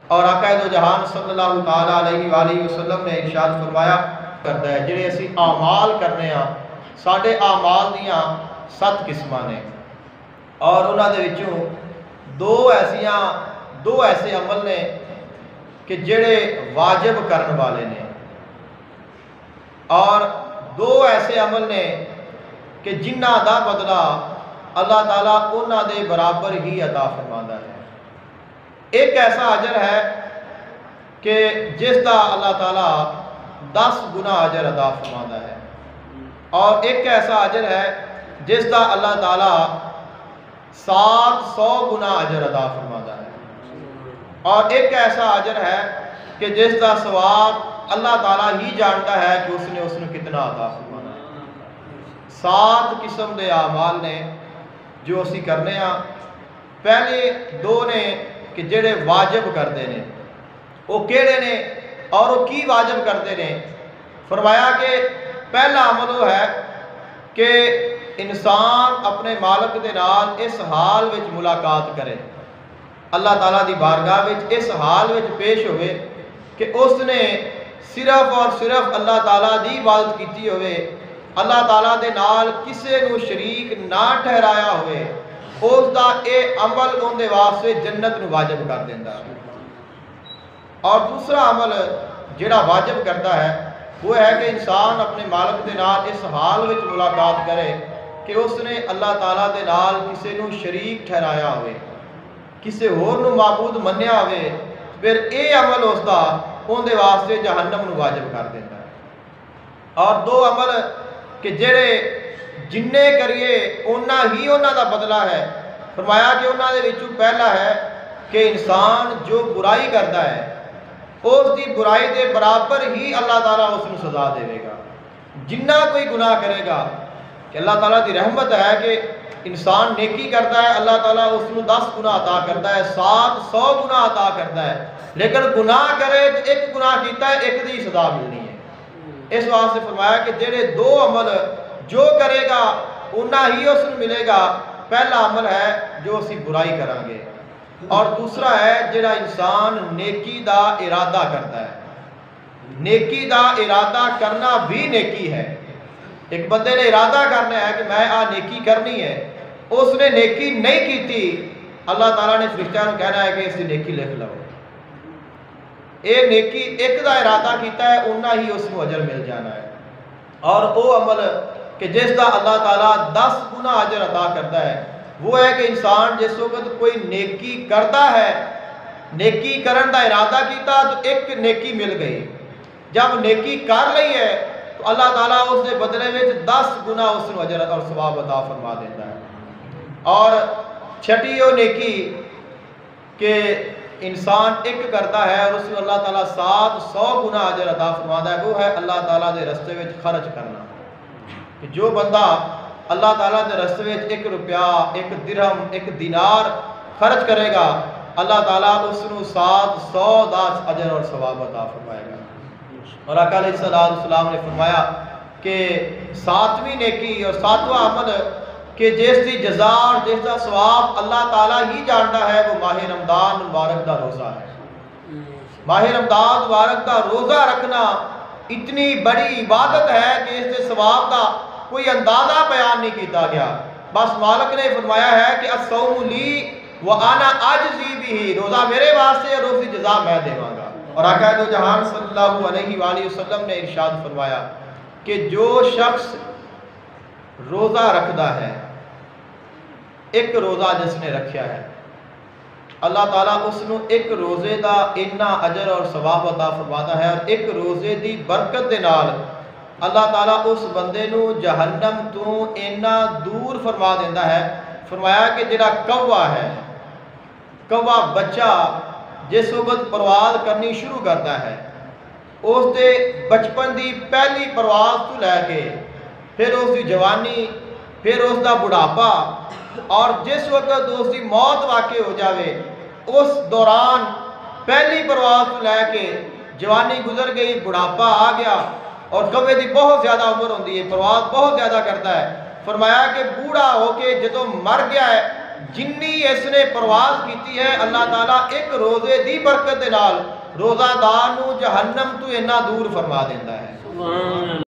और आका दो जहान सल्लल्लाहु तआला अलैहि वसल्लम ने इरशाद फरमाया करता है जिहड़े असी आमाल करने साडे आमाल दियां 7 किस्मां ने और उन्हां दे विचों दो ऐसे अमल ने कि जिहड़े वाजिब करन वाले ने और 2 ऐसे अमल ने कि जिन्हां दा बदला अल्लाह ताला उन्हां दे बराबर ही अता फरमांदा है। एक ऐसा अजर है कि जिसका अल्लाह ताला 10 गुना अजर अता फरमांदा है और एक ऐसा अजर है जिसका अल्लाह ताला 700 गुना अजर अता फरमांदा है और एक ऐसा अजर है कि जिसका सवाब अल्लाह ताला ही जानता है कि उसने कितना अता फरमाना है। 7 किस्म के आमाल ने जो असी करने पहले 2 ने कि जेड़े वाजिब करते हैं वो केड़े ने और वो की वाजिब करते हैं। फरमाया कि पहला अमल वो है कि इंसान अपने मालिक के नाल इस हाल विच मुलाकात करे, अल्लाह ताला दी बारगाह विच इस हाल विच पेश होवे कि उसने सिर्फ और सिर्फ अल्लाह ताला दी इबादत की होवे, अल्लाह ताला दे नाल किसे नूं शरीक ना ठहराया होवे। उसका ये अमल उनके वास्ते जन्नत नूं वाजिब कर देंदा। और दूसरा अमल जिहड़ा वाजिब करता है वो है कि इंसान अपने मालिक के नाल इस हाल विच मुलाकात करे कि उसने अल्लाह ताला दे नाल किसे नूं शरीक ठहराया होवे, किसी होर नूं माबूद मन्निया होवे, फिर ये अमल उसका उनके वास्ते जहन्नम नूं वाजिब कर देता है। और 2 अमल कि जेड़े जिन्ने करिए उन्ना ही उन्हां दा बदला है। फरमाया कि उन्हां दे विचों पहला है कि इंसान जो बुराई करता है उसकी बुराई के बराबर ही अल्लाह ताला उसनूं सज़ा देगा। जिन्ना कोई गुनाह करेगा कि अल्लाह ताला की रहमत है कि इंसान नेकी करता है, अल्लाह ताला उसनूं 10 गुना अता करता है, 700 गुना अता करता है, लेकिन गुनाह करे तो एक गुनाह किया है एक दी सज़ा मिलनी है। इस वास्ते फरमाया कि जेड़े 2 अमल जो करेगा उन्ना ही उसनूं मिलेगा। पहला अमल है जो असी बुराई करांगे और दूसरा है जिहड़ा इंसान नेकी दा इरादा करता है। नेकी दा इरादा करना भी नेकी है। एक बंदे ने इरादा करना है कि मैं आ नेकी करनी है, उसने नेकी नहीं की, अल्लाह ताला ने फरिश्तियां नूं कहना है कि इसकी नेकी लिख लो। ये नेकी एक दा इरादा किया है उन्ना ही उसनूं अजर मिल जाना है। और वो अमल कि जिसका अल्लाह ताला 10 गुना अजर अता करता है वो है कि इंसान जिस वक्त कोई नेकी करता है, नेकी करने का इरादा किया तो एक नेकी मिल गई, जब नेकी कर ली है तो अल्लाह ताला उसके बदले में 10 गुना उसनूं अजर और सवाब अता फरमा देता है। और छठी वो नेकी कि इंसान एक करता है और उसमें अल्लाह ताला 700 गुना अजर अता फरमाता है, वो है अल्लाह ताला के रस्ते में खर्च करना। कि जो बंदा अल्लाह ताला के रस्ते में 1 रुपया, 1 दिरहम, 1 दिनार खर्च करेगा, अल्लाह ताला उसनूं 700 दा अजर और सवाब अता फरमाएगा। और आका अलैहिस्सलाम ने फरमाया कि 7वीं नेकी और 7वां अमल कि जिसकी जजा और जिसका सवाब अल्लाह ताला ही जानता है वो माह रमदान मुबारक का रोज़ा है। माह रमदान मुबारक का रोज़ा रखना इतनी बड़ी इबादत है कि इसके सवाब का कोई अंदाज़ा बयान नहीं किया गया। बस मालिक ने फरमाया है कि अस्सौमु ली व आना आजिज़ी बिही, रोज़ा मेरे वास्ते और उसकी जजा मैं देवांगा। और आका दो जहान सल्लल्लाहु अलैहि वसल्लम ने इरशाद फरमाया कि जो शख्स रोज़ा रखता है, एक रोज़ा जिसने रखा है, अल्लाह ताला उसनूं एक रोज़े का इन्ना अजर और सवाब अता फरमाता है और एक रोज़े की बरकत के नाल अल्लाह ताला उस बंदे नूं जहन्नम तो इन्ना दूर फरमा देता है। फरमाया कि जिहड़ा कौवा है, कौवा बच्चा जिस वक्त परवाज़ करनी शुरू करता है, उसके बचपन की पहली परवाज़ तो लैके फिर उसकी जवानी, फिर उसका बुढ़ापा और जिस वक्त उसकी मौत वाक़ई हो जाए, उस दौरान पहली परवाज़ तो लैके जवानी गुजर गई, बुढ़ापा आ गया और कौवे की बहुत ज़्यादा उम्र होती है, परवाज़ बहुत ज़्यादा करता है। फरमाया कि बूढ़ा होके जो मर गया है जिन्नी इसने परवाज की है, अल्लाह ताला एक रोजे की बरकत दे नाल रोजादार नूं जहन्नम तो इन्ना दूर फरमा देता है।